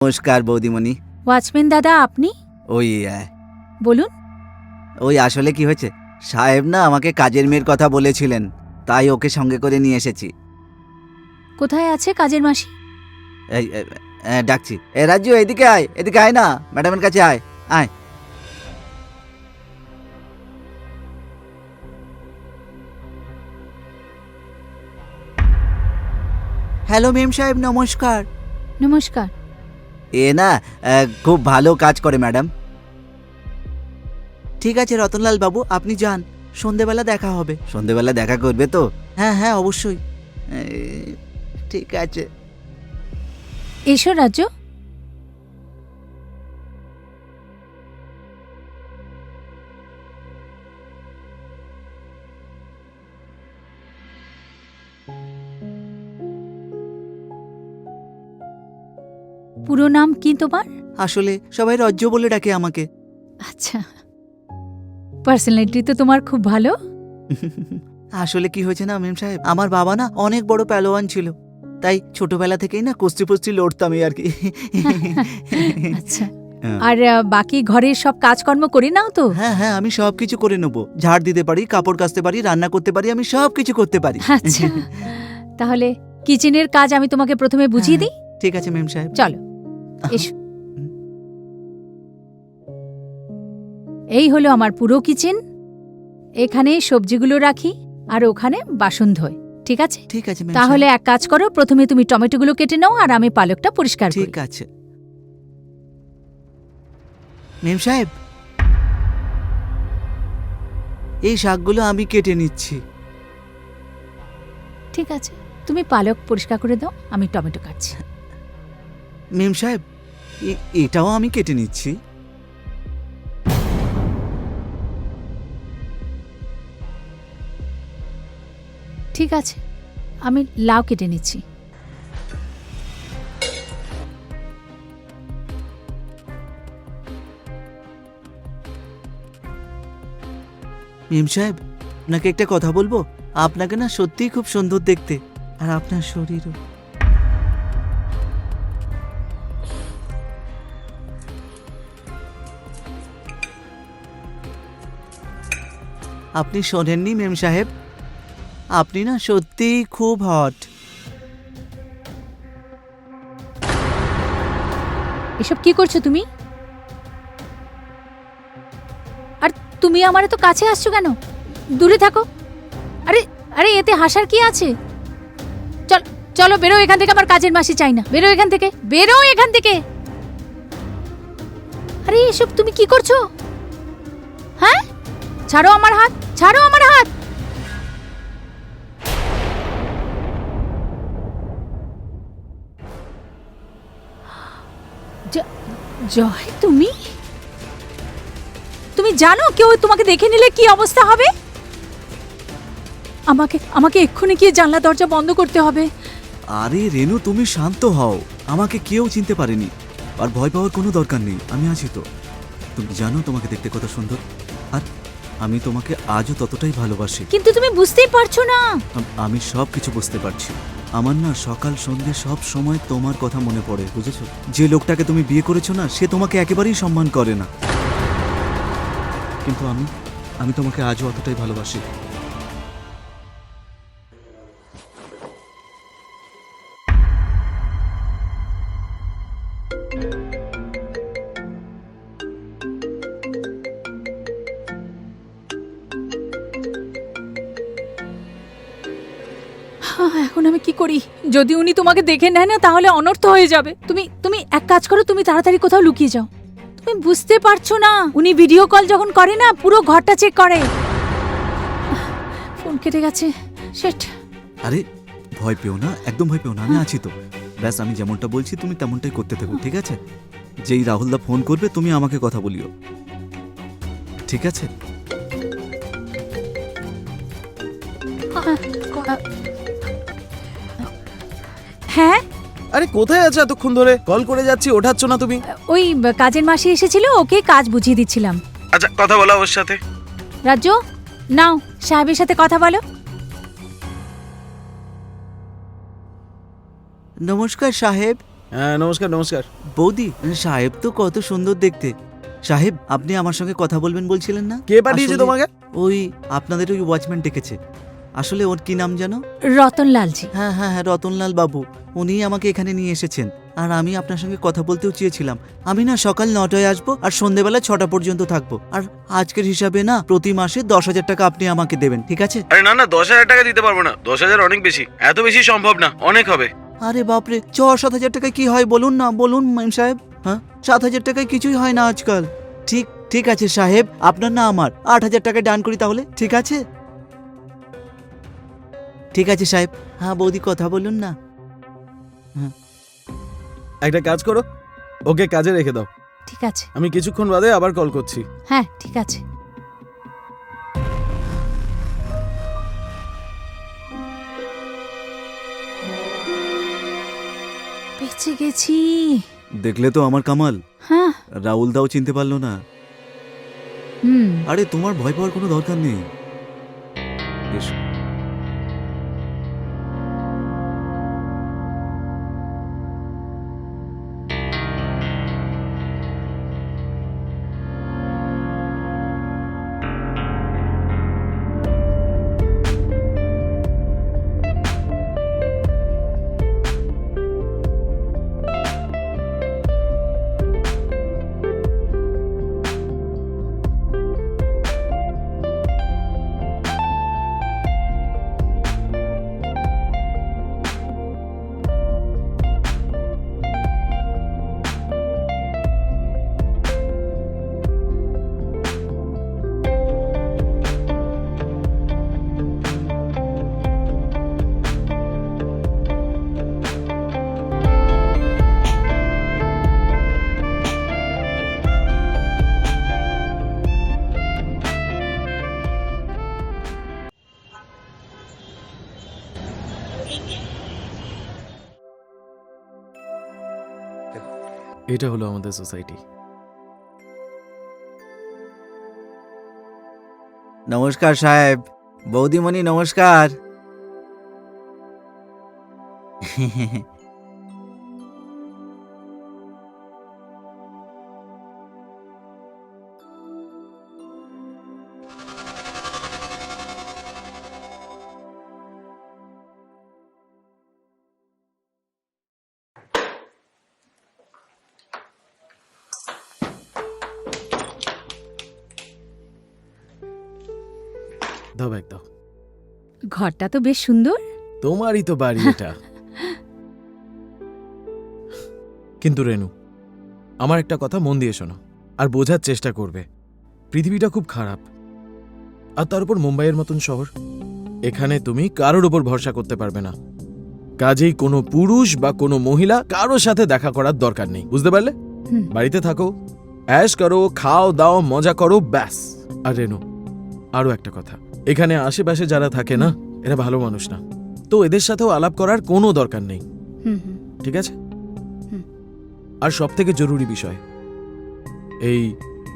নমস্কার বৌদিমণি। ওয়াচম্যান দাদা আপনি? ওই বলুন। ওই আসলে কি হয়েছে, সাহেব না আমাকে কাজের মেয়ের কথা বলেছিলেন, তাই ওকে সঙ্গে করে নিয়ে এসেছি। কোথায় আছে কাজের মাসি? এই ডাকছি। রাজু এদিকে আয়, এদিকে আয় না, ম্যাডামের কাছে আয় আয়। হ্যালো মেম সাহেব, নমস্কার। নমস্কার। এ না খুব ভালো কাজ করে ম্যাডাম। ঠিক আছে রতনলাল বাবু, আপনি যান, সন্ধেবেলা দেখা হবে। সন্ধেবেলা দেখা করবে তো? হ্যাঁ হ্যাঁ অবশ্যই। ঠিক আছে। এসো রাজু। পুরো নাম কি তোমার? আসলে সবাই রজ্জু বলে ডাকে আমাকে। আচ্ছা, পার্সোনালিটি তো তোমার খুব ভালো। আসলে কি হয়েছে না মেম সাহেব, আমার বাবা না অনেক বড় পেলোয়ান ছিল, তাই ছোটবেলা থেকেই না কুস্তি ফুস্তি লড়তাম আর কি। আচ্ছা, আর বাকি ঘরের সব কাজকর্ম করে নাও তো? হ্যাঁ হ্যাঁ, আমি সব কিছু করে নেবো। ঝাড় দিতে পারি, কাপড় কাচতে পারি, রান্না করতে পারি, আমি সব কিছু করতে পারি। আচ্ছা, তাহলে কিচেনের কাজ আমি তোমাকে প্রথমে বুঝিয়ে দিই। ঠিক আছে মেম সাহেব, চলো এসো। এই হলো আমার পুরো কিচেন। এখানে সবজিগুলো রাখি আর ওখানে বাসন ধোয়। ঠিক আছে? ঠিক আছে মেম তাহলে সাহেব। এক কাজ করো, প্রথমে তুমি টমেটোগুলো কেটে নাও আর আমি পালকটা পরিষ্কার করি। ঠিক আছে মেম সাহেব, এই শাকগুলো আমি কেটে নিচ্ছি। ঠিক আছে, তুমি পালক পরিষ্কার করে দাও, আমি টমেটো কাটছি। মেম সাহেব, এটাও আমি কেটে নিচ্ছি। ঠিক আছে, আমি লাউ কেটে নিচ্ছি। মেম সাহেব, আপনাকে একটা কথা বলবো? আপনাকে না সত্যিই খুব সুন্দর দেখতে, আর আপনার শরীরও। আপনি শোনেননি মেম সাহেব, আপনি না সত্যিই খুব হট। এসব কি করছো তুমি? আর তুমি আমার তো কাছে আসছো কেন? দূরে থাকো। আরে আরে, এতে হাসার কি আছে? চল চলো, বেরো এখান থেকে, আমার কাজের মাসি চাই না। বেরো এখান থেকে, বেরো এখান থেকে। আরে এসব তুমি কি করছো? হ্যাঁ, ছাড়ো আমার হাত, ছাড়ো আমার হাত। জয়, তুমি তুমি জানো কেউ তোমাকে দেখে নিলে কি অবস্থা হবে? আমাকে আমাকে এক্ষুনি গিয়ে জানলা দরজা বন্ধ করতে হবে। আরে রেনু, তুমি শান্ত হও, আমাকে কেউ চিনতে পারেনি, আর ভয় পাওয়ার কোনো দরকার নেই, আমি আছি তো। তুমি জানো তোমাকে দেখতে কত সুন্দর, আর আমি তোমাকে আজও ততটাই ভালোবাসি। কিন্তু তুমি বুঝতেই পারছো না। আমি সব কিছু বুঝতে পারছি। আমার না সকাল সন্ধ্যে সব সময় তোমার কথা মনে পড়ে, বুঝেছো? যে লোকটাকে তুমি বিয়ে করেছো না, সে তোমাকে একেবারেই সম্মান করে না, কিন্তু আমি তোমাকে আজও অতটাই ভালোবাসি। এখন আমি কি করি? যদি উনি তোমাকে দেখে নেয় না, তাহলে অনর্থ হয়ে যাবে। তুমি তুমি এক কাজ করো, তুমি তাড়াতাড়ি কোথাও লুকিয়ে যাও। তুমি বুঝতে পারছো না, উনি ভিডিও কল যখন করে না, পুরো ঘরটা চেক করে। ফোন কেটে গেছে, শেট। আরে ভয় পেও না, একদম ভয় পেও না, আমি আছি তো। ব্যাস আমি যেমনটা বলছি তুমি তেমনটাই করতে থাকো, ঠিক আছে? যেই রাহুলদা ফোন করবে তুমি আমাকে কথা বলিও, ঠিক আছে? হ্যাঁ, আরে কোথায় আছো এতক্ষণ ধরে? কল করে যাচ্ছি, ওঠাচ্ছ না তুমি। ওই কাজের মাসি এসেছিল, ওকে কাজ বুঝিয়ে দিচ্ছিলাম। আচ্ছা, কথা বলা ওর সাথে। রাজু, নাও সাহেবের সাথে কথা বলো। নমস্কার সাহেব, হ্যাঁ, নমস্কার নমস্কার। বৌদি, সাহেব তো কত সুন্দর দেখতে। সাহেব, আপনি আমার সঙ্গে কথা বলবেন বলছিলেন না? কে পাঠিয়েছে আসলে তোমাকে? ওই আপনাদের ওই ওয়াচম্যান ডেকেছে। আসলে ওর কি নাম জানো? রতনলালজি। হ্যাঁ হ্যাঁ হ্যাঁ, রতনলাল বাবু। উনিই আমাকে এখানে নিয়ে এসেছেন। আর আমি আপনার সঙ্গে কথা বলতেও চেয়েছিলাম। আমি না সকাল 9টায় আসবো আর সন্ধ্যেবেলা 6টা পর্যন্ত থাকবো। আর আজকের হিসাবে না প্রতি মাসে 10,000 টাকা আপনি আমাকে দেবেন, ঠিক আছে? আরে না না, 10,000 টাকা দিতে পারবো না। 10,000 অনেক বেশি, এত বেশি সম্ভব না, অনেক হবে। আরে বাপরে, 6-7 হাজার টাকায় কি হয় বলুন না, বলুন মেম সাহেব। হ্যাঁ, 7,000 টাকায় কিছুই হয় না আজকাল। ঠিক ঠিক আছে সাহেব, আপনার না আমার 8,000 টাকায় ডান করি তাহলে, ঠিক আছে? ঠিক আছে সাহেব। হ্যাঁ বৌদি, কথা বলুন না। একটা কাজ করো, ওকে কাজে রেখে দাও। ঠিক আছে। আমি কিছুক্ষণ বাদে আবার কল করছি। হ্যাঁ ঠিক আছে। বেঁচে গেছি। দেখলে তো আমার কামাল। হ্যাঁ। রাহুল দাও চিনতে পারলো না। হুম। আরে তোমার ভয় পাওয়ার কোনো দরকার নেই। বেশ। এটা হলো আমাদের সোসাইটি। নমস্কার সাহেব। বৌদিমণি নমস্কার। দাও ব্যাগ দাও। ঘরটা তো বেশ সুন্দর। তোমারই তো বাড়ি এটা। কিন্তু রেনু, আমার একটা কথা মন দিয়ে শোনো আর বোঝার চেষ্টা করবে। পৃথিবীটা খুব খারাপ, আর তার উপর মুম্বাইয়ের মতন শহর। এখানে তুমি কারোর উপর ভরসা করতে পারবে না। কাজেই কোনো পুরুষ বা কোনো মহিলা কারোর সাথে দেখা করার দরকার নেই, বুঝতে পারলে? হুম। বাড়িতে থাকো, অ্যাশ করো, খাও দাও, মজা করো, ব্যাস। আর রেনু, আরো একটা কথা, এখানে আশেপাশে যারা থাকে না, এরা ভালো মানুষ না, তো এদের সাথেও আলাপ করার কোনো দরকার নেই, হুম হুম। ঠিক আছে? হুম। আর সব থেকে জরুরি বিষয়, এই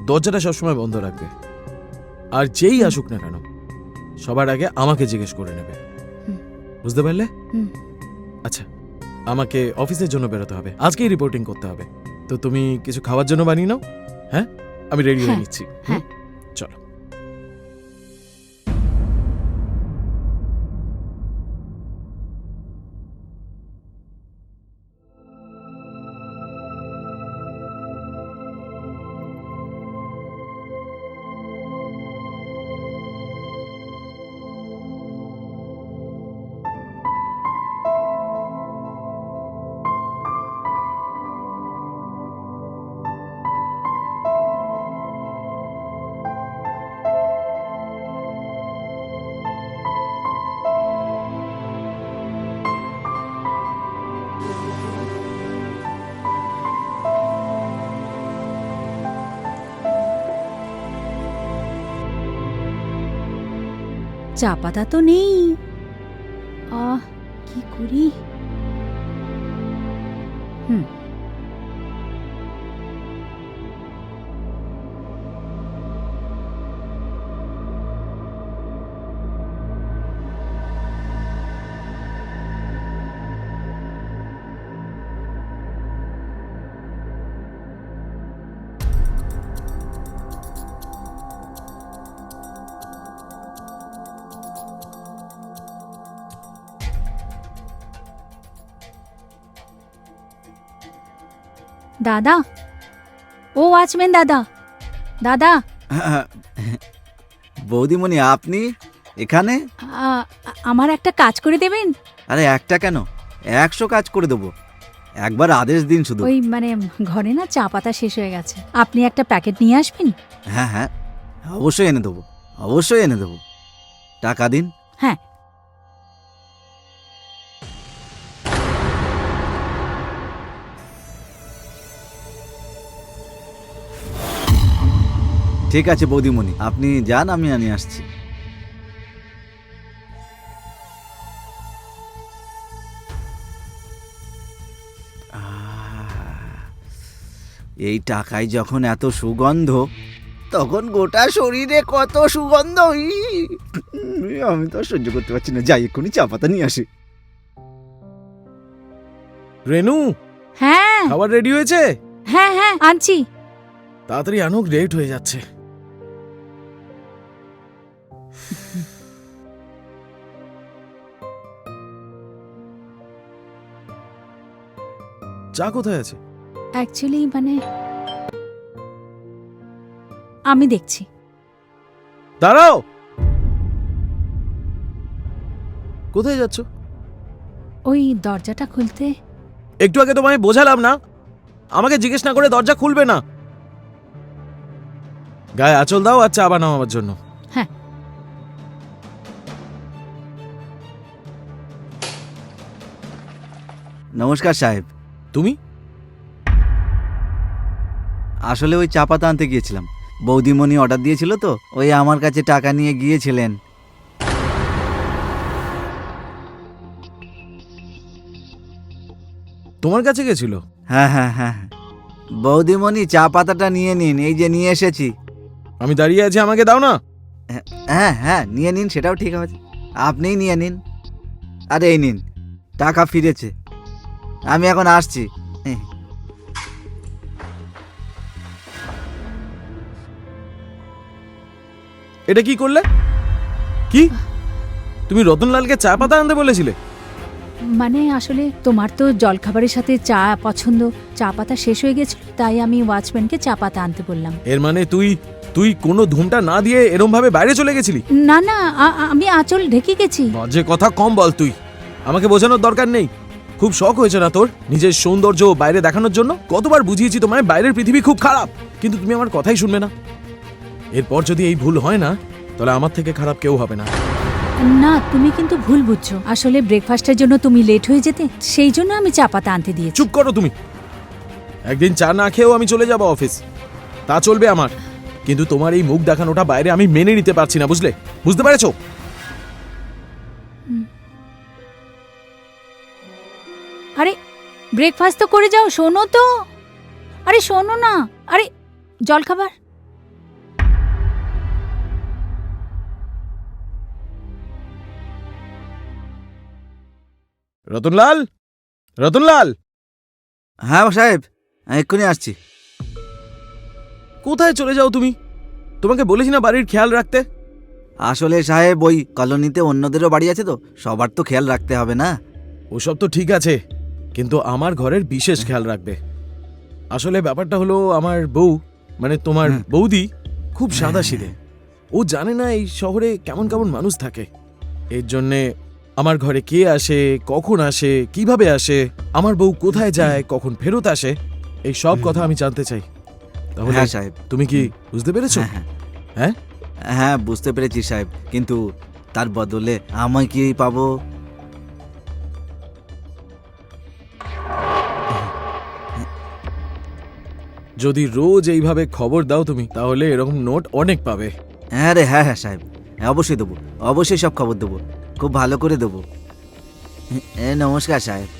দরজাটা সবসময় বন্ধ রাখবে। আর যেই আসুক না কেন, সবার আগে আমাকে জিজ্ঞেস করে নেবে, হুম। বুঝতে পারলে? হুম। আচ্ছা, আমাকে অফিসের জন্য বেরোতে হবে, আজকেই রিপোর্টিং করতে হবে, তো তুমি কিছু খাওয়ার জন্য বানিয়ে নাও। হ্যাঁ, আমি রেডি হয়ে হ্যাঁ, নিচ্ছি। হ্যাঁ। চলো। চা পাতা তো নেই। কি করি? হুম। দাদা, ও ওয়াচম্যান দাদা, দাদা, বৌদিমণি আপনি এখানে? আমার একটা কাজ করে দেবেন? আরে একটা কেন, 100 কাজ করে দেবো। একবার আদেশ দিন শুধু। ওই মানে ঘরে না চা পাতা শেষ হয়ে গেছে, আপনি একটা প্যাকেট নিয়ে আসবেন। হ্যাঁ হ্যাঁ, অবশ্যই এনে দেবো, অবশ্যই এনে দেবো। টাকা দিন। হ্যাঁ। ঠিক আছে বৌদিমণি, আপনি যান, আমি নিয়ে আসছি। এই টাকায় যখন এত সুগন্ধ, তখন গোটা শরীরে কত সুগন্ধ। আমি তো সহ্য করতে পারছি না, যাই এক্ষুনি চা পাতা নিয়ে আসি। রেনু, হ্যাঁ খাবার রেডি হয়েছে? হ্যাঁ হ্যাঁ, আনছি। তাড়াতাড়ি আনো, লেট হয়ে যাচ্ছে। চা কোথায় আছে? অ্যাকচুয়ালি মানে আমি দেখছি। দাঁড়াও, কোথায় যাচ্ছ? ওই দরজাটা খুলতে। একটু আগে তোমায় বোঝালাম না, আমাকে জিজ্ঞেস না করে দরজা খুলবে না। গায়ে আঁচল দাও আর চা বানাও আমার জন্য। হ্যাঁ। নমস্কার সাহেব। তুমি? আসলে ওই চা পাতা আনতে গিয়েছিলাম, বৌদিমণি অর্ডার দিয়েছিল তো, ওই আমার কাছে টাকা নিয়ে গিয়েছিলেন। তোমার কাছে গেছিল? হ্যাঁ হ্যাঁ হ্যাঁ, বৌদিমণি চা পাতাটা নিয়ে নিন, এই যে নিয়ে এসেছি। আমি দাঁড়িয়ে আছি, আমাকে দাও না। হ্যাঁ হ্যাঁ, নিয়ে নিন, সেটাও ঠিক আছে, আপনিই নিয়ে নিন। আরে এই নিন, টাকা ফিরেছে। আমি এখন আসছি। এটা কি করলে? কি, তুমি রতনলালকে চা পাতা আনতে বলেছিলে? মানে আসলে তোমার তো জলখাবারের সাথে চা পছন্দ, চা পাতা শেষ হয়ে গেছিল, তাই আমি ওয়াচম্যানকে চা পাতা আনতে বললাম। এর মানে তুই কোনো ধুমটা না দিয়ে এরম ভাবে বাইরে চলে গেছিলি? না না, আমি আঁচল ঢেকে গেছি। বাজে কথা কম বল তুই, আমাকে বোঝানোর দরকার নেই। খুব শখ হয়েছে না তোর নিজের সৌন্দর্য বাইরে দেখানোর জন্য? কতবার বুঝিয়েছি তোমায় বাইরের পৃথিবী খুব খারাপ, কিন্তু তুমি আমার কথাই শুনবে না। এরপর যদি এই ভুল হয় না, তাহলে আমার থেকে খারাপ কেউ হবে না। না, তুমি কিন্তু ভুল বুঝছো। আসলে ব্রেকফাস্টের জন্য তুমি লেট হয়ে যেতে, সেই জন্য আমি চা পাতা আনতে দিয়েছি। চুপ করো তুমি। একদিন চা না খেয়েও আমি চলে যাব অফিস, তা চলবে আমার, কিন্তু তোমার এই মুখ দেখানোটা বাইরে আমি মেনে নিতে পারছি না, বুঝলে? বুঝতে পেরেছো? আরে ব্রেকফাস্ট তো করে যাও, শোনো তো। আরে শোনো না, আরে জলখাবার। রতনলাল, রতনলাল! হ্যাঁ সাহেব, এক্ষুনি আসছি। কোথায় চলে যাও তুমি? তোমাকে বলেছি না বাড়ির খেয়াল রাখতে। আসলে সাহেব, ওই কলোনিতে অন্যদেরও বাড়ি আছে তো, সবার তো খেয়াল রাখতে হবে না। ওসব তো ঠিক আছে, কিন্তু আমার ঘরের বিশেষ খেয়াল রাখবে। আসলে ব্যাপারটা হলো, আমার বউ মানে তোমার বৌদি খুব সাদাসিধে। ও জানে না এই শহরে কেমন কেমন মানুষ থাকে। এর জন্যে আমার ঘরে কে আসে, কখন আসে, কিভাবে আসে, আমার বউ কোথায় যায়, কখন ফেরত আসে, এই সব কথা আমি জানতে চাই। তাহলে হ্যাঁ সাহেব। তুমি কি বুঝতে পেরেছো? হ্যাঁ হ্যাঁ হ্যাঁ, বুঝতে পেরেছি সাহেব, কিন্তু তার বদলে আমায় কি পাবো? যদি রোজ এইভাবে খবর দাও তুমি, তাহলে এরকম নোট অনেক পাবে। হ্যাঁ রে, হ্যাঁ হ্যাঁ সাহেব, অবশ্যই দেবো, অবশ্যই সব খবর দেবো, খুব ভালো করে দেবো। নমস্কার সাহেব।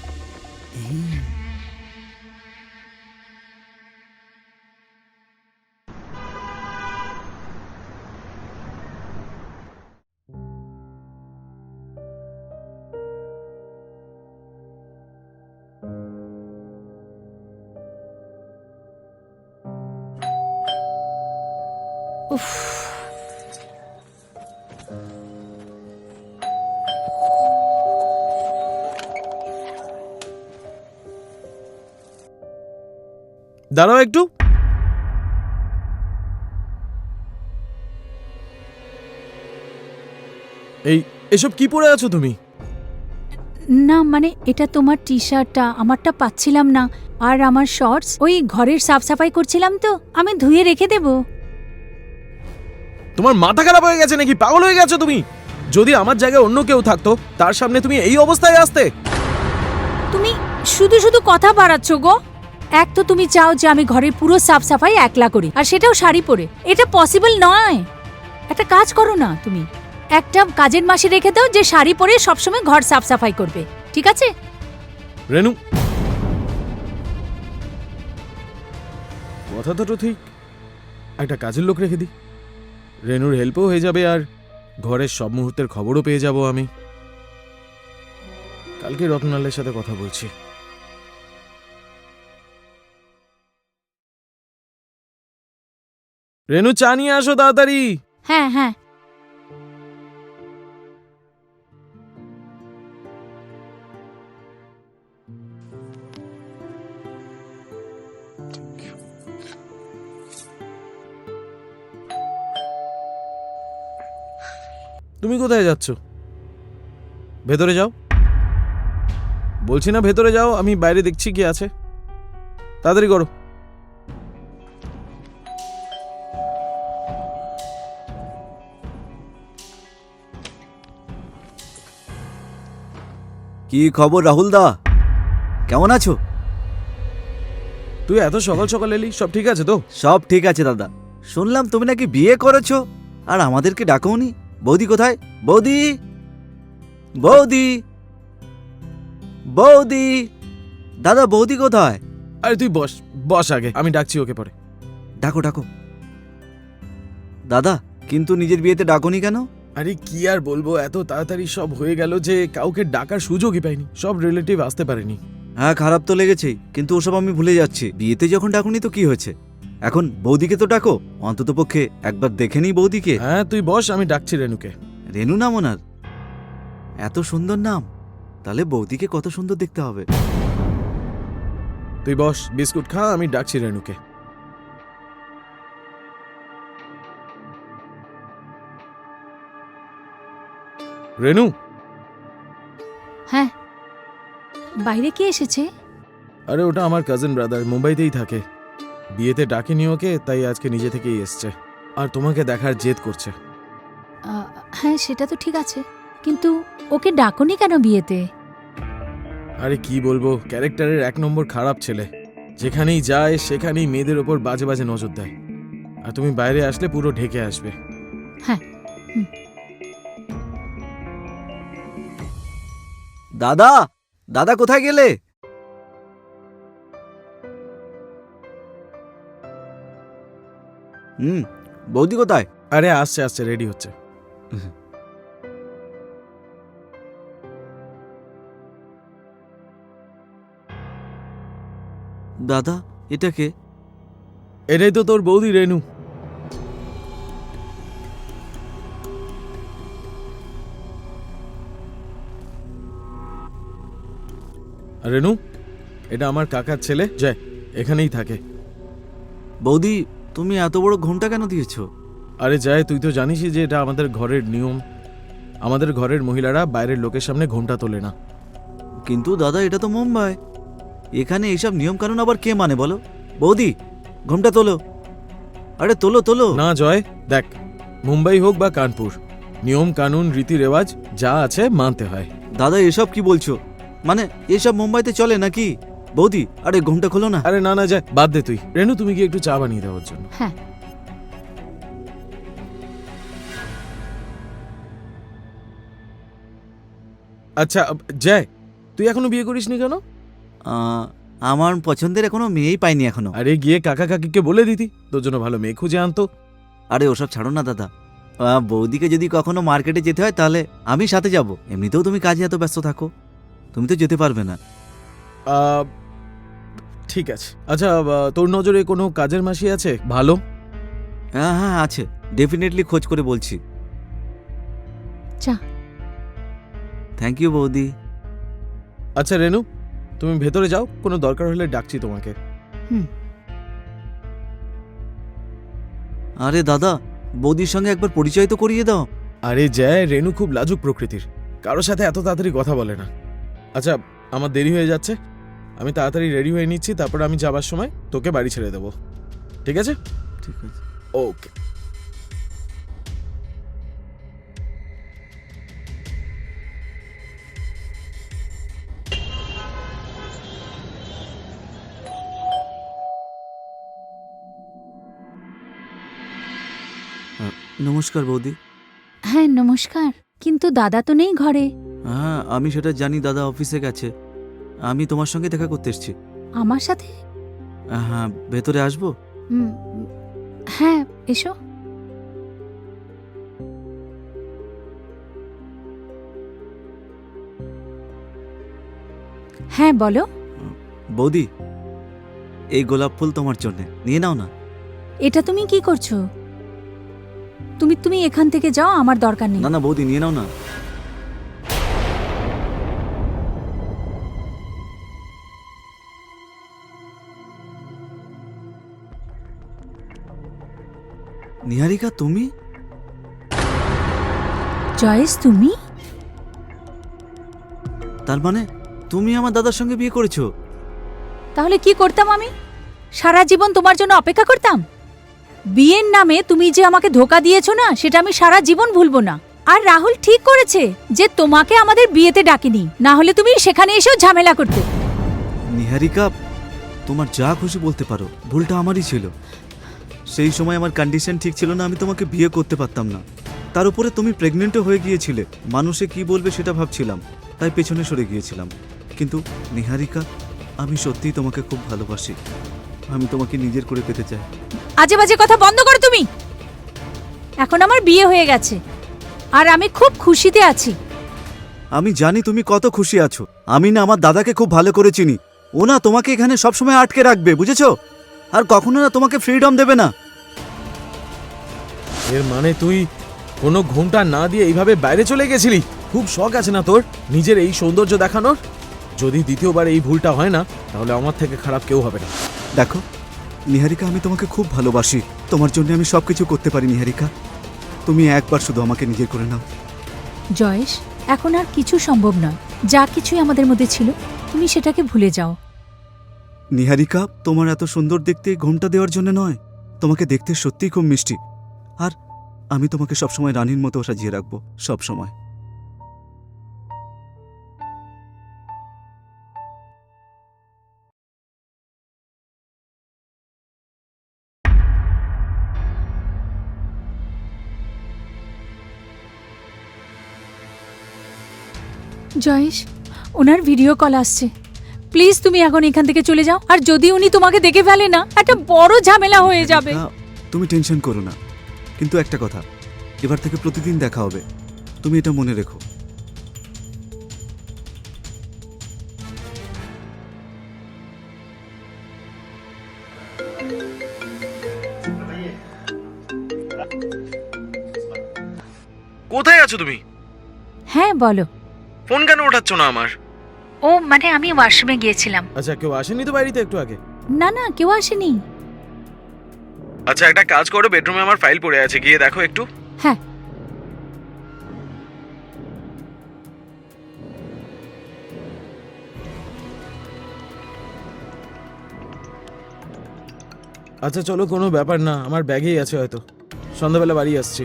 উফ, দাঁড়াও একটু। এসব কি পরে আছো তুমি? না মানে এটা তোমার টি শার্টটা, আমারটা পাচ্ছিলাম না। আর আমার শর্টস, ওই ঘরের সাফ সাফাই করছিলাম তো, আমি ধুয়ে রেখে দেব। তোমার মাথা খারাপ হয়ে গেছে নাকি? পাগল হয়ে গেছো তুমি? যদি আমার জায়গায় অন্য কেউ থাকতো, তার সামনে তুমি এই অবস্থায় আসতে? তুমি শুধু শুধু কথা বাড়াচ্ছ গো। এক তো তুমি চাও যে আমি ঘরের পুরো সাফ সাফাই একলা করি, আর সেটাও শাড়ি পরে। এটা পসিবল নয়। একটা কাজ করো না, তুমি একটা কাজের মাসি রেখে দাও যে শাড়ি পরে সবসময় ঘর সাফ সাফাই করবে, ঠিক আছে? রেনু, কথা তো ঠিক। একটা কাজের লোক রেখে দিই, রেনুর হেল্পও হয়ে যাবে, আর ঘরের সব মুহূর্তের খবরও পেয়ে যাব আমি। কালকে রত্নালের সাথে কথা বলছি। রেনু, চা নিয়ে আসো তাড়াতাড়ি। হ্যাঁ হ্যাঁ। তুমি কোথায় যাচ্ছ? ভেতরে যাও বলছি না, ভেতরে যাও। আমি বাইরে দেখছি কি আছে। তাড়াতাড়ি করো। কি খবর রাহুল দা, কেমন আছো? তুই এত সকাল সকাল এলি, সব ঠিক আছে তো? সব ঠিক আছে দাদা। শুনলাম তুমি নাকি বিয়ে করেছো, আর আমাদেরকে ডাকোনি। বৌদি কোথায়? বৌদি, বৌদি, বৌদি। দাদা বৌদি কোথায়? আরে তুই বস বস আগে, আমি ডাকছি ওকে পরে। ডাকো ডাকো। দাদা কিন্তু নিজের বিয়েতে ডাকোনি কেন? আরে কি আর বলবো, এত তাড়াতাড়ি সব হয়ে গেল যে কাউকে ডাকার সুযোগই পাইনি। সব রিলেটিভ আসতে পারেনি। হ্যাঁ খারাপ তো লেগেছেই, কিন্তু ওসব আমি ভুলে যাচ্ছি। বিয়েতে যখন ডাকুনি তো কি হয়েছে, এখন বৌদিকে তো ডাকো। অন্তত পক্ষে একবার দেখে নিই বৌদিকে। হ্যাঁ তুই বস, আমি ডাকছি রেনুকে। রেনু নাম ওনার? এত সুন্দর নাম, তাহলে বৌদিকে কত সুন্দর দেখতে হবে। তুই বস, বিস্কুট খা, আমি ডাকছি রেনুকে। রেনু। হ্যাঁ, বাইরে কে এসেছে? আরে ওটা আমার কাজিন ব্রাদার, মুম্বাইতেই থাকে। বিয়েতে ডাকেনি ওকে, তাই আজকে নিজে থেকেই এসছে, আর তোমাকে দেখার জেদ করছে। হ্যাঁ সেটা তো ঠিক আছে, কিন্তু ওকে ডাকোনি কেন বিয়েতে? আরে কি বলবো, ক্যারেক্টারের 1 নম্বর খারাপ ছেলে। যেখানেই যায় সেখানেই মেয়েদের ওপর বাজে বাজে নজর দেয়, আর তুমি বাইরে আসলে পুরো ঢেকে আসবে। হ্যাঁ। দাদা, দাদা কোথায় গেলে? বৌদি কোথায়? আরে আসছে আসছে, রেডি হচ্ছে। দাদা এটা কে? এটাই তো তোর বৌদি রেনু। রেনু, এটা আমার কাকার ছেলে জয়, এখানেই থাকে। বৌদি তুমি এত বড় ঘুমটা কেন দিয়েছো? আরে জয়, তুই তো জানিসই যে এটা আমাদের ঘরের নিয়ম। আমাদের ঘরের মহিলারা বাইরের লোকের সামনে ঘোমটা তোলে না। কিন্তু দাদা এটা তো মুম্বাই, এখানে এইসব নিয়ম কানুন আবার কে মানে বলো? বৌদি ঘুমটা তোলো, আরে তোলো তোলো। না জয়, দেখ, মুম্বাই হোক বা কানপুর, নিয়ম কানুন রীতি রেওয়াজ যা আছে মানতে হয়। দাদা এসব কি বলছো? মানে এসব মুম্বাইতে চলে নাকি? বৌদি আরে ঘুমটা খোলো না। আরে না না জয়, বাদ দে তুই। রেনু তুমি কি একটু চা বানিয়ে দেওয়ার জন্য? হ্যাঁ। আচ্ছা জয়, তুই এখনো বিয়ে করিসনি কেন? আমার পছন্দের এখনো মেয়েই পাইনি এখনো। আরে গিয়ে কাকা কাকিকে বলে দিতি, তোর জন্য ভালো মেয়ে খুঁজে আনতো। আরে ওসব ছাড়ো না দাদা। বৌদিকে যদি কখনো মার্কেটে যেতে হয় তাহলে আমি সাথে যাব। এমনিতেও তুমি কাজে এত ব্যস্ত থাকো, তুমি তো যেতে পারবে না। ঠিক আছে। আচ্ছা তোর নজরে কোনো কাজের মাসি আছে ভালো? হ্যাঁ হ্যাঁ আছে, ডেফিনেটলি খোঁজ করে বলছি। চা। থ্যাংক ইউ বৌদি। আচ্ছা রেনু, তুমি ভেতরে যাও, কোনো দরকার হলে ডাকছি তোমাকে। হুম। আরে দাদা, বৌদির সঙ্গে একবার পরিচয় তো করিয়ে দাও। আরে জয়, রেনু খুব লাজুক প্রকৃতির, কারোর সাথে এত তাড়াতাড়ি কথা বলে না। আচ্ছা, আমার দেরি হয়ে যাচ্ছে, আমি তাড়াতাড়ি রেডি হয়ে নিচ্ছি, তারপর আমি যাবার সময় তোকে বাড়ি ছেড়ে দেবো, ঠিক আছে? ঠিক আছে। ওকে। নমস্কার বৌদি। হ্যাঁ নমস্কার, কিন্তু দাদা তো নেই ঘরে। হ্যাঁ, আমি সেটা জানি, দাদা অফিসে গেছে। আমি তোমার সঙ্গে দেখা করতে এসেছি। আমার সাথে? হ্যাঁ, ভেতরে আসবো? উম, হ্যাঁ এসো। হ্যাঁ বলো। বৌদি, এই গোলাপ ফুল তোমার জন্য, নিয়ে নাও না। এটা তুমি কি করছো? তুমি তুমি এখান থেকে যাও, আমার দরকার নেই। না না বৌদি, নিয়ে নাও না। নিহারিকা, তুমি? জয়েশ তুমি? তার মানে তুমি আমার দাদার সঙ্গে বিয়ে করেছো? তাহলে কি করতাম আমি? সারা জীবন তোমার জন্য অপেক্ষা করতাম? বিয়ের নামে তুমি যে আমাকে ধোকা দিয়েছো না, সেটা আমি সারা জীবন ভুলবো না। আর রাহুল ঠিক করেছে যে তোমাকে আমাদের বিয়েতে ডাকিনি, না হলে তুমি সেখানে এসেও ঝামেলা করতে। নিহারিকা, তোমার যা খুশি বলতে পারো, ভুলটা আমারই ছিল। সেই সময় আমার কন্ডিশন ঠিক ছিল না, আমি তোমাকে বিয়ে করতে পারতাম না। তার উপরে তুমি প্রেগনেন্টও হয়ে গিয়েছিলে, মানুষে কি বলবে সেটা ভাবছিলাম, তাই পেছনে সরে গিয়েছিলাম। কিন্তু নিহারিকা, আমি সত্যিই তোমাকে খুব ভালোবাসি, আমি তোমাকে নিজের করে পেতে চাই। আজে বাজে কথা বন্ধ করো তুমি। এখন আমার বিয়ে হয়ে গেছে আর আমি খুব খুশিতে আছি। আমি জানি তুমি কত খুশি আছো। আমি না আমার দাদাকে খুব ভালো করে চিনি। ও না তোমাকে এখানে সবসময় আটকে রাখবে, বুঝেছো? আর কখনো না তোমাকে ফ্রিডম দেবে না। এর মানে তুই কোনো ঘুমটা না দিয়ে এইভাবে বাইরে চলে গেছিলি? খুব শখ আছে না তোর নিজের এই সৌন্দর্য দেখানোর? যদি দ্বিতীয়বার এই ভুলটা হয় না, তাহলে আমার থেকে খারাপ কেউ হবে না। দেখো নিহারিকা, আমি তোমাকে খুব ভালোবাসি, তোমার জন্য আমি সবকিছু করতে পারি। নিহারিকা, তুমি একবার শুধু আমাকে নিজের করে নাও। জয়েশ, এখন আর কিছু সম্ভব নয়। যা কিছুই আমাদের মধ্যে ছিল, তুমি সেটাকে ভুলে যাও। নিহারিকা, তোমার এত সুন্দর দেখতে ঘোমটা দেওয়ার জন্য নয়, তোমাকে দেখতে সত্যিই খুব মিষ্টি। আর আমি তোমাকে সবসময় রানীর মতো সাজিয়ে রাখবো, সবসময়। জয়েশ, ওনার ভিডিও কল আসছে। প্লিজ তুমি এখন এখান থেকে চলে যাও। আর যদি উনি তোমাকে দেখে ফেলে না, একটা বড় ঝামেলা হয়ে যাবে। না, তুমি টেনশন করো না। কিন্তু একটা কথা, এবার থেকে প্রতিদিন দেখা হবে, তুমি এটা মনে রেখো। কোথায় আছো তুমি? হ্যাঁ বলো। ফোন কেন ওঠাচ্ছ না আমার? ও মানে আমি ওয়াশরুমে গিয়েছিলাম। আচ্ছা, কেউ আসেনি তো বাড়িতে একটু আগে? না না, কেউ আসেনি। আচ্ছা, একটা কাজ করো, বেডরুমে আমার ফাইল পড়ে আছে, গিয়ে দেখো একটু। হ্যাঁ। আচ্ছা চলো, কোনো ব্যাপার না, আমার ব্যাগেই আছে হয়তো। সন্ধ্যাবেলা বাড়ি আসছি।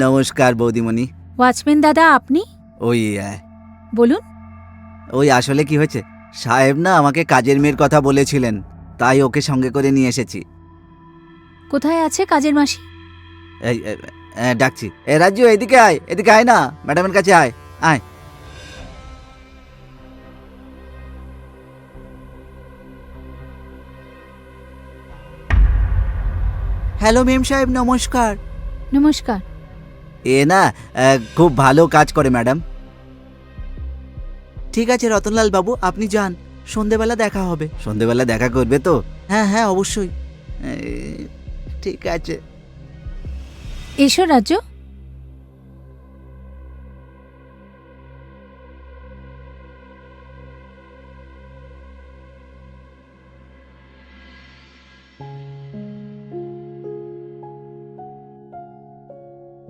নমস্কার বৌদিমণি। ওয়াচম্যান দাদা আপনি? ওই বলুন। ওই আসলে কি হয়েছে, সাহেব না আমাকে কাজের মেয়ের কথা বলেছিলেন, তাই ওকে সঙ্গে করে নিয়ে এসেছি। কোথায় আছে কাজের মাসি? এই ডাকছি। রাজু, এদিকে আয়, এদিকে আয় না, ম্যাডামের কাছে আয়, আয়। হ্যালো মেম সাহেব, নমস্কার। নমস্কার। এ না খুব ভালো কাজ করে ম্যাডাম। ঠিক আছে রতনলাল বাবু, আপনি যান, সন্ধেবেলা দেখা হবে। সন্ধেবেলা দেখা করবে তো? হ্যাঁ হ্যাঁ অবশ্যই। ঠিক আছে। এসো রাজ্য।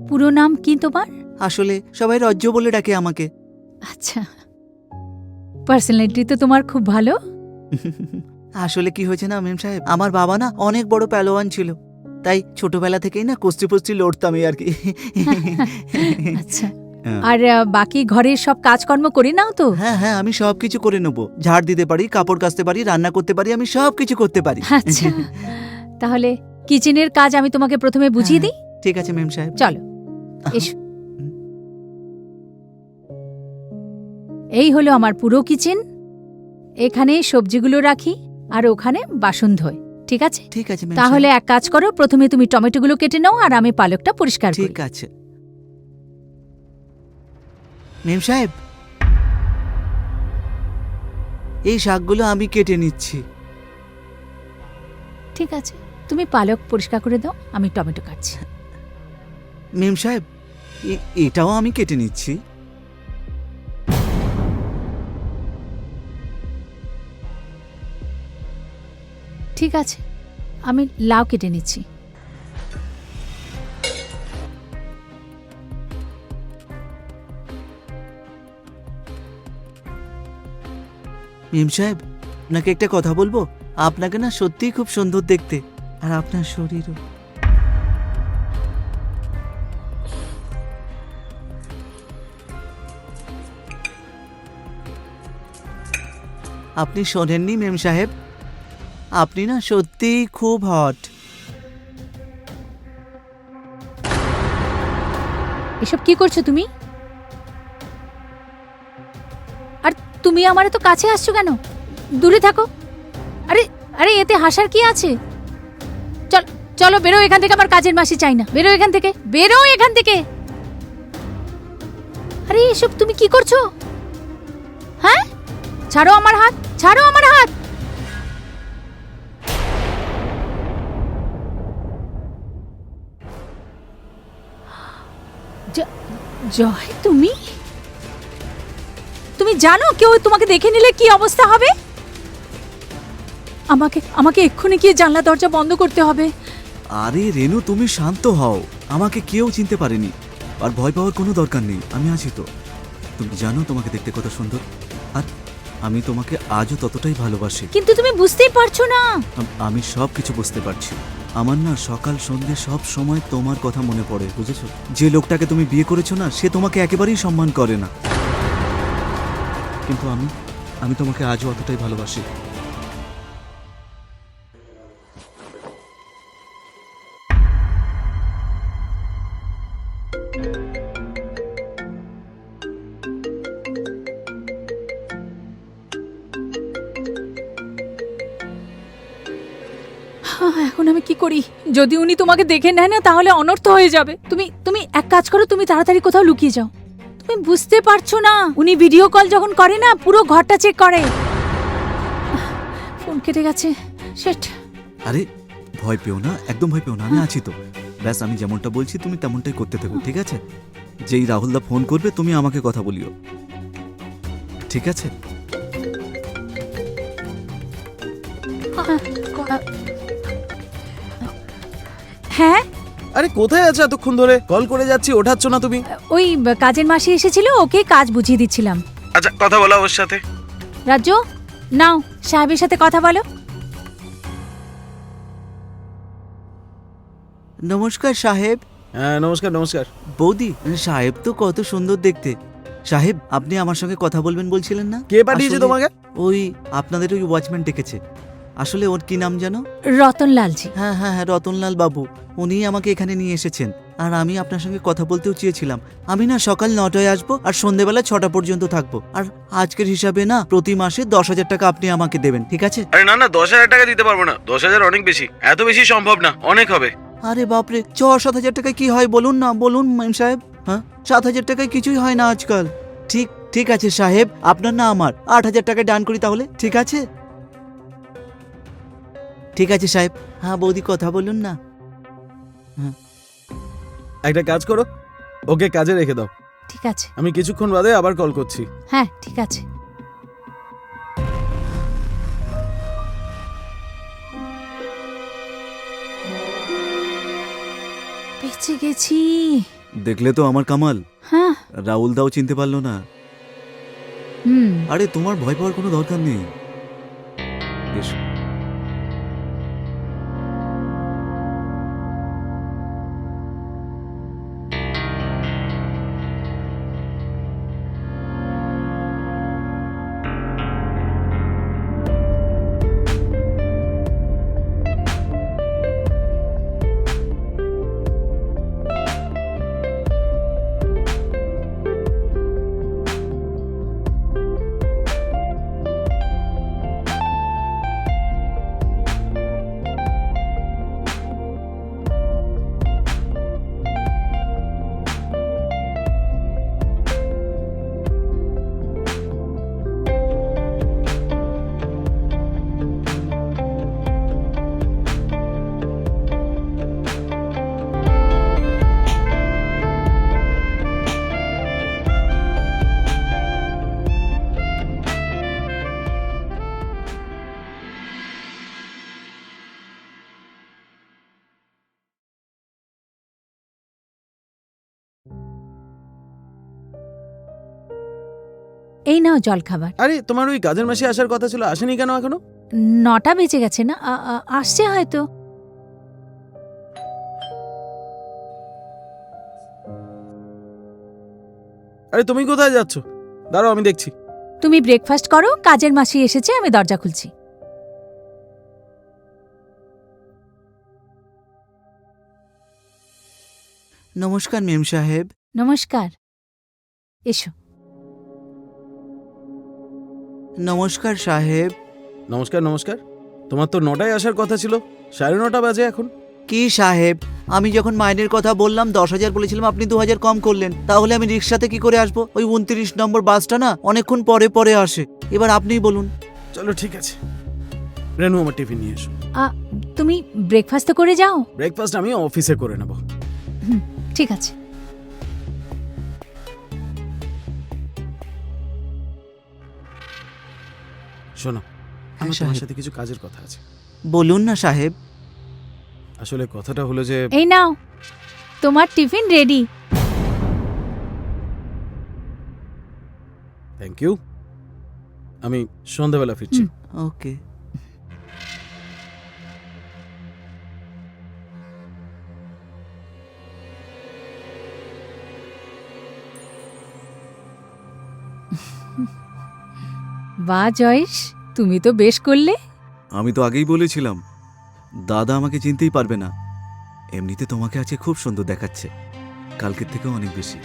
পুরো নাম কি তোমার? আসলে সবাই রজ্জ বলে ডাকে আমাকে। আচ্ছা, পার্সোনালিটি তো তোমার খুব ভালো। আসলে কি হয়েছে না মেম সাহেব, আমার বাবা না অনেক বড় পেলোয়ান ছিল, তাই ছোটবেলা থেকেই না কুস্তি ফুস্তি লড়তামই আর কি। আচ্ছা, আর বাকি ঘরের সব কাজকর্ম করে নাও তো? হ্যাঁ হ্যাঁ, আমি সব কিছু করে নেবো। ঝাড় দিতে পারি, কাপড় কাচতে পারি, রান্না করতে পারি, আমি সব কিছু করতে পারি। আচ্ছা, তাহলে কিচেনের কাজ আমি তোমাকে প্রথমে বুঝিয়ে দিই। ঠিক আছে মেম সাহেব। চলো এসো। এই হলো আমার পুরো কিচেন। এখানে সবজিগুলো রাখি আর ওখানে বাসন ধোয়। ঠিক আছে? ঠিক আছে মেম তাহলে সাহেব। এক কাজ করো, প্রথমে তুমি টমেটোগুলো কেটে নাও আর আমি পালকটা পরিষ্কার করি। ঠিক আছে মেম সাহেব, এই শাকগুলো আমি কেটে নিচ্ছি। ঠিক আছে, তুমি পালক পরিষ্কার করে দাও, আমি টমেটো কাটছি। মেম সাহেব, এটাও আমি কেটে নিচ্ছি। ঠিক আছে, আমি লাউ কেটে নিচ্ছি। মেম সাহেব, আপনাকে একটা কথা বলবো? আপনাকে না সত্যিই খুব সুন্দর দেখতে, আর আপনার শরীরও। আপনি শোনেননি মেম সাহেব, আপনি না সত্যিই খুব হট। এসব কি করছো তুমি? আর তুমি আমার এত কাছে আসছো কেন? দূরে থাকো। আরে আরে, এতে হাসার কি আছে? চলো বেরো এখান থেকে, আমার কাজের মাসি চাই না। বেরো এখান থেকে, বেরো এখান থেকে। আরে এসব তুমি কি করছো? হ্যাঁ, ছাড়ো আমার হাত, ছাড়ো আমার হাত। জয়, তুমি তুমি জানো কেউ তোমাকে দেখে নিলে কি অবস্থা হবে? আমাকে এক্ষুনি গিয়ে জানলা দরজা বন্ধ করতে হবে। আরে রেনু, তুমি শান্ত হও। আমাকে কেউ চিনতে পারেনি, আর ভয় পাওয়ার কোনো দরকার নেই, আমি আছি তো। তুমি জানো তোমাকে দেখতে কত সুন্দর, আর আমি তোমাকে আজও ততটাই ভালোবাসি। কিন্তু তুমি বুঝতেই পারছো না। আমি সব কিছু বুঝতে পারছি। আমার না সকাল সন্ধ্যে সব সময় তোমার কথা মনে পড়ে, বুঝেছো? যে লোকটাকে তুমি বিয়ে করেছো না, সে তোমাকে একেবারেই সম্মান করে না, কিন্তু আমি তোমাকে আজও অতটাই ভালোবাসি। এখন আমি কি করি? যদি উনি তোমাকে দেখে নেয় না, তাহলে অনর্থ হয়ে যাবে। তুমি এক কাজ করো, তুমি তাড়াতাড়ি কোথাও লুকিয়ে যাও। তুমি বুঝতে পারছো না, উনি ভিডিও কল যখন করে না, পুরো ঘরটা চেক করে। ফোন কেটে গেছে, শেট। আরে ভয় পেও না, একদম ভয় পেও না, আমি আছি তো। ব্যাস, আমি যেমনটা বলছি তুমি তেমনটাই করতে থাকো, ঠিক আছে? যেই রাহুলদা ফোন করবে তুমি আমাকে কথা বলিও, ঠিক আছে? হ্যাঁ, আরে কোথায় আছে এতক্ষণ ধরে? কল করে যাচ্ছি, ওঠাচ্ছ না তুমি। ওই কাজের মাসি এসেছিল, ওকে কাজ বুঝিয়ে দিচ্ছিলাম। আচ্ছা, কথা বলা ওর সাথে। রাজ্য, নাও সাহেবের সাথে কথা বলো। নমস্কার সাহেব। হ্যাঁ, নমস্কার নমস্কার। বৌদি, সাহেব তো কত সুন্দর দেখতে। সাহেব, আপনি আমার সঙ্গে কথা বলবেন বলছিলেন না? কে পাঠিয়েছে আসলে তোমাকে? ওই আপনাদের ওই ওয়াচম্যান ডেকেছে। আসলে ওর কি নাম জানো? রতনলালজি। হ্যাঁ হ্যাঁ হ্যাঁ, রতনলাল বাবু। উনি আমাকে এখানে নিয়ে এসেছেন, আর আমি আপনার সঙ্গে কথা বলতেও চেয়েছিলাম। আমি না সকাল 9টায় আসবো আর সন্ধ্যেবেলা 6টা পর্যন্ত থাকবো, আর আজকের হিসাবে না প্রতি মাসে 10,000 টাকা আপনি আমাকে দেবেন, ঠিক আছে? আরে না না, 10,000 টাকা দিতে পারবো না। 10,000 অনেক বেশি, এত বেশি সম্ভব না, অনেক হবে। আরে বাপরে, 6-7 হাজার টাকায় কি হয় বলুন না, বলুন মেম সাহেব। হ্যাঁ, 7,000 টাকায় কিছুই হয় না আজকাল। ঠিক ঠিক আছে সাহেব, আপনার না আমার 8,000 টাকা ডান করি তাহলে, ঠিক আছে? ঠিক আছে সাহেব। হ্যাঁ বৌদি, কথা বলুন না। একটা কাজ করো, ওকে কাজে রেখে দাও। ঠিক আছে। আমি কিছুক্ষণ বাদে আবার কল করছি। হ্যাঁ ঠিক আছে। বেঁচে গেছি। দেখলে তো আমার কামাল, হ্যাঁ। রাহুল দাও চিনতে পারলো না। হুম। আরে তোমার ভয় পাওয়ার কোনো দরকার নেই। এসো। এই নাও জল খাবার। আরে তোমার ওই কাজের মাসি আসার কথা ছিল, আসেনি কেন এখনো? 9টা বেজে গেছে না, আসছে হয়তো। আরে তুমি কোথায় যাচ্ছ? দাঁড়াও, আমি দেখছি। তুমি ব্রেকফাস্ট করো, কাজের মাসি এসেছে, আমি দরজা খুলছি। নমস্কার মেম সাহেব। নমস্কার, এসো। নমস্কার সাহেব। নমস্কার নমস্কার। তোমার তো 9টায় আসার কথা ছিল, 9:30 বাজে এখন। কি সাহেব, আমি যখন মাইনের কথা বললাম 10,000 বলেছিলাম, আপনি 2,000 কম করলেন। তাহলে আমি রিক্সাতে কি করে আসবো? ওই 29 নম্বর বাসটা না অনেকক্ষণ পরে পরে আসে। এবার আপনিই বলুন। চলো ঠিক আছে, রেনু আমার টিফিন নিয়ে এসো। তুমি ব্রেকফাস্ট তো করে যাও। ব্রেকফাস্ট আমি অফিসে করে নেব। ঠিক আছে। শোনো, আমার তোমার সাথে কিছু কাজের কথা আছে। বলুন না সাহেব। আসলে কথাটা হলো যে, এই নাও, তোমার টিফিন রেডি। Thank you. আমি সন্ধ্যাবেলা ফিরছি। ওকে। বাহ জয়েশ, তুমি তো বেশ করলে। আমি তো আগেই বলেছিলাম দাদা আমাকে চিনতেই পারবে না। এমনিতে তোমাকে আজকে খুব সুন্দর দেখাচ্ছে, কালকের থেকেও অনেক বেশি।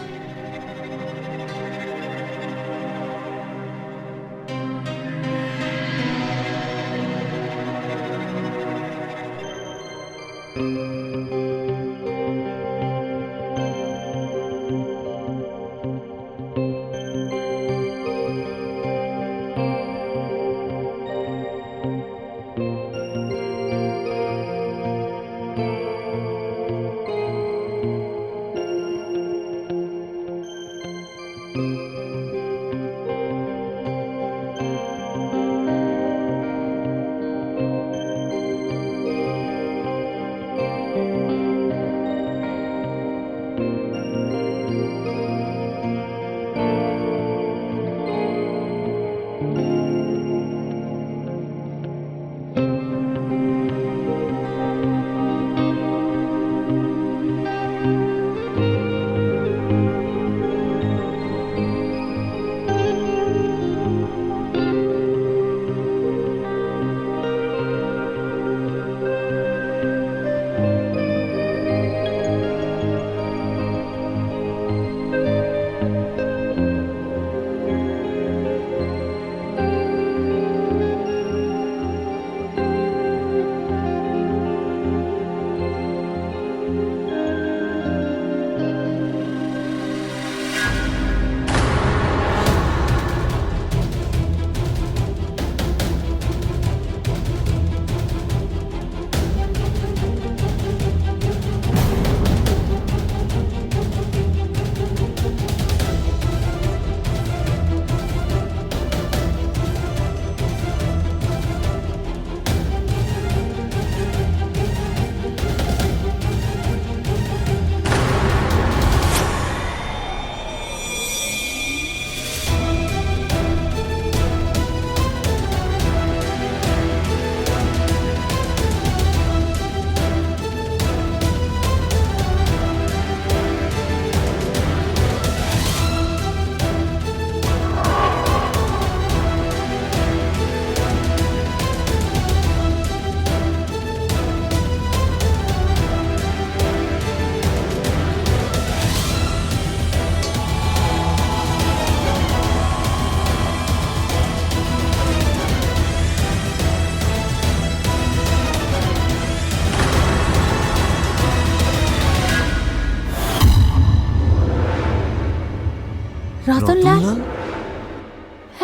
রতনলাল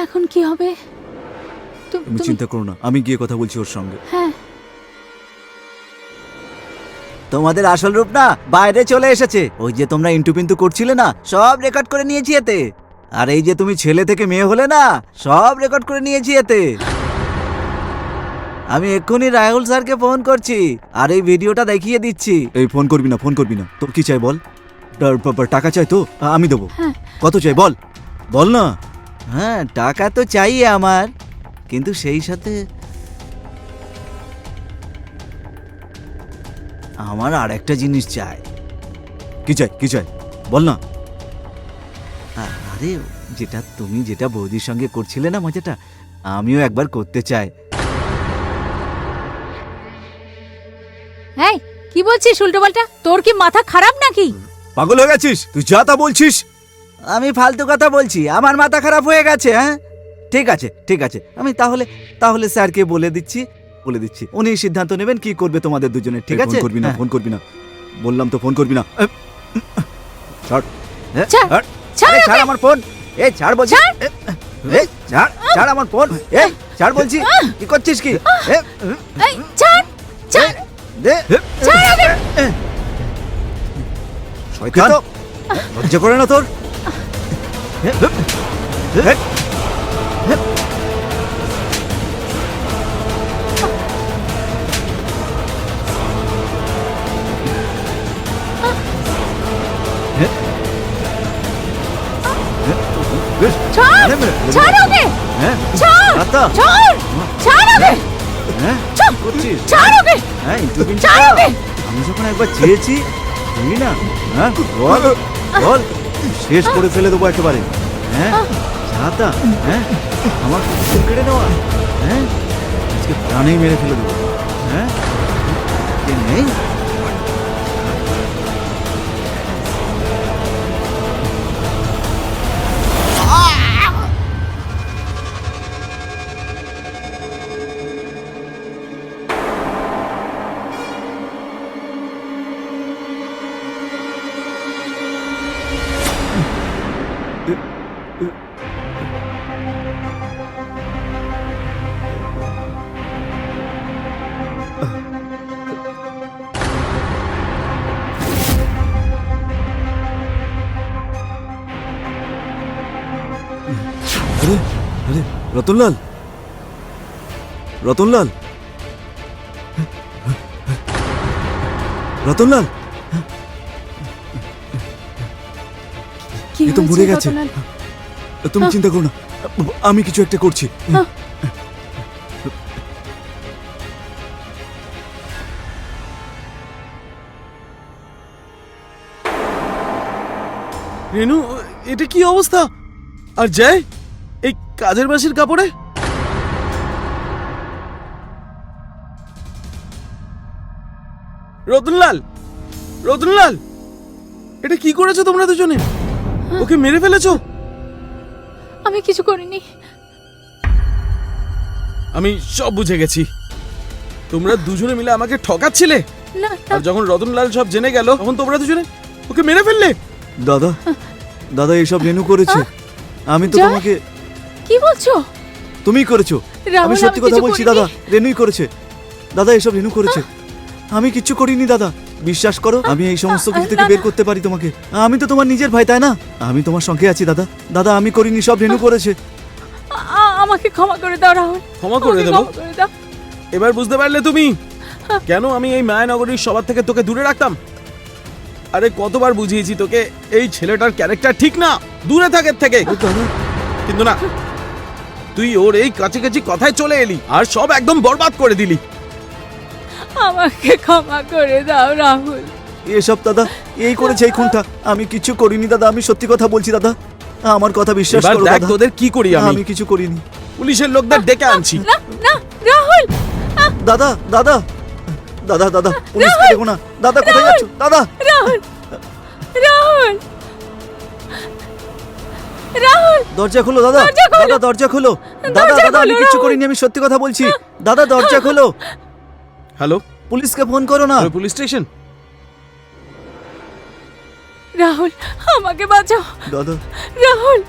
এখন কি হবে? তুমি চিন্তা করো না, আমি গিয়ে কথা বলছি ওর সঙ্গে। হ্যাঁ, তোমাদের আসল রূপ না বাইরে চলে এসেছে। ওই যে তোমরা ইন্টু পিন্টু করছিলে না, সব রেকর্ড করে নিয়েছি এতে। আর এই যে তুমি ছেলে থেকে মেয়ে হলে না, সব রেকর্ড করে নিয়েছি এতে। আমি এক্ষুনি রাহুল স্যারকে ফোন করছি আর এই ভিডিওটা দেখিয়ে দিচ্ছি। এই ফোন করবি না, ফোন করবি না। তোর কি চাই বল? টাকা চাই তো আমি দেবো। হ্যাঁ। কত চাই বল, বল না। হ্যাঁ, টাকা তো চাই আমার, কিন্তু সেই সাথে আমার আর একটা জিনিস চাই। কি চাই, কি চাই বল না। আরে তুমি যেটা বৌদির সঙ্গে করছিলে না মজাটা, আমিও একবার করতে চাই। এই কি বলছিস উল্টোপাল্টা? তোর কি মাথা খারাপ নাকি? পাগল হয়ে গেছিস তুই? যা তা বলছিস। আমি ফালতু কথা বলছি? আমার মাথা খারাপ হয়ে গেছে? হ্যাঁ, ঠিক আছে ঠিক আছে, আমি তাহলে স্যারকে বলে দিচ্ছি। উনি সিদ্ধান্ত নেবেন কি করবে তোমাদের দুজনে। ঠিক আছে, ফোন করবি না, ফোন করবি না বললাম তো, ফোন করবি না। ছাড়, ছাড় ছাড় আমার ফোন। এই ছাড় বলছি, এই ছাড়, ছাড় আমার ফোন। এই ছাড় বলছি, কি করছিস কি? এই ছাড় ছাড় দে, ছাড় ওকে। শয়তান, লজ্জা করে না তোর? ছাড় ছাড় ওকে, ছাড় ছাড় ছাড় ওকে, হ্যাঁ করছিস? ছাড় ওকে, হ্যাঁ, ছাড় ওকে। আমি যখন একবার চেয়েছি তুই না, হ্যাঁ বল বল, শেষ করে ফেলে দেবো একেবারে। হ্যাঁ ছাতা, হ্যাঁ আমার ফোন কেড়ে নেওয়া, হ্যাঁ আজকে প্রাণেই মেরে ফেলে দেবো। হ্যাঁ নেই, আরে আরে রতনলাল, রতনলাল, রতনলাল, কি এ তো হয়েছে মরে গেছে। রতনলাল? তুমি চিন্তা করো না, আমি কিছু একটা করছি। রেনু, এটা কি অবস্থা? আর জয় এই কাজের মাসির কাপড়ে? রতনলাল, রতনলাল, এটা কি করেছো তোমরা দুজনে? ওকে মেরে ফেলেছো? আমি কিছু করিনি। আমি সব বুঝে গেছি। তোমরা দুজনে মিলে আমাকে ঠকাচ্ছিলে, না আর যখন রতনলাল সব জেনে গেল তখন তোমরা দুজনে ওকে মেরে ফেললে। দাদা, দাদা এইসব রেনু করেছে, আমি তো জয়? তোমাকে। কি বলছো? তুমিই করেছো, রাহুল, আমি সত্যি আমি কথা কিছু বলছি করিনি। দাদা, রেনুই করেছে। দাদা এসব রেনু করেছে, আমি কিচ্ছু করিনি দাদা, বিশ্বাস করো। আমি এই সমস্ত কিছু থেকে না, বের না। করতে পারি তোমাকে। আমি তো তোমার নিজের ভাই, তাই না? আমি তোমার সঙ্গে আছি দাদা। দাদা আমি করিনি, সব রেনু করেছে। আমাকে ক্ষমা করে দাও রাহুল, ক্ষমা করে আমাকে দেবো? ক্ষমা করে দাও। এবার বুঝতে পারলে তুমি কেন আমি এই মায়ানগরীর সবার থেকে তোকে দূরে রাখতাম? আরে কতবার বুঝিয়েছি তোকে এই ছেলেটার ক্যারেক্টার ঠিক না, দূরে থাক এর থেকে। দাদা কিন্তু না, তুই ওর এই কাছাকাছি কথায় চলে এলি আর সব একদম বরবাদ করে দিলি। আমাকে ক্ষমা করে দাও রাহুল। এসব দাদা এই করেছে, এই খুনটা। আমি কিছু করিনি দাদা, আমি সত্যি কথা বলছি দাদা, আমার কথা বিশ্বাস এবার করো দেখ দাদা। তোদের কি করি আমি আমি। কিছু করিনি পুলিশের লোকদের ডেকে আনছি। না না রাহুল, দাদা। দাদা দাদা দাদা পুলিশকে দেখো না দাদা, কোথায় যাচ্ছ দাদা? রাহুল, রাহুল, রাহুল। দরজা খোলো দাদা, দরজা খোলো। দাদা দরজা খোলো। দাদা দরজা দাদা আমি খোলো, কিচ্ছু রাহুল। করিনি, আমি সত্যি কথা বলছি। দাদা দরজা খোলো, হ্যালো, পুলিশকে ফোন করো না। Police station. রাহুল, আমাকে বাঁচাও। দাদা রাহুল,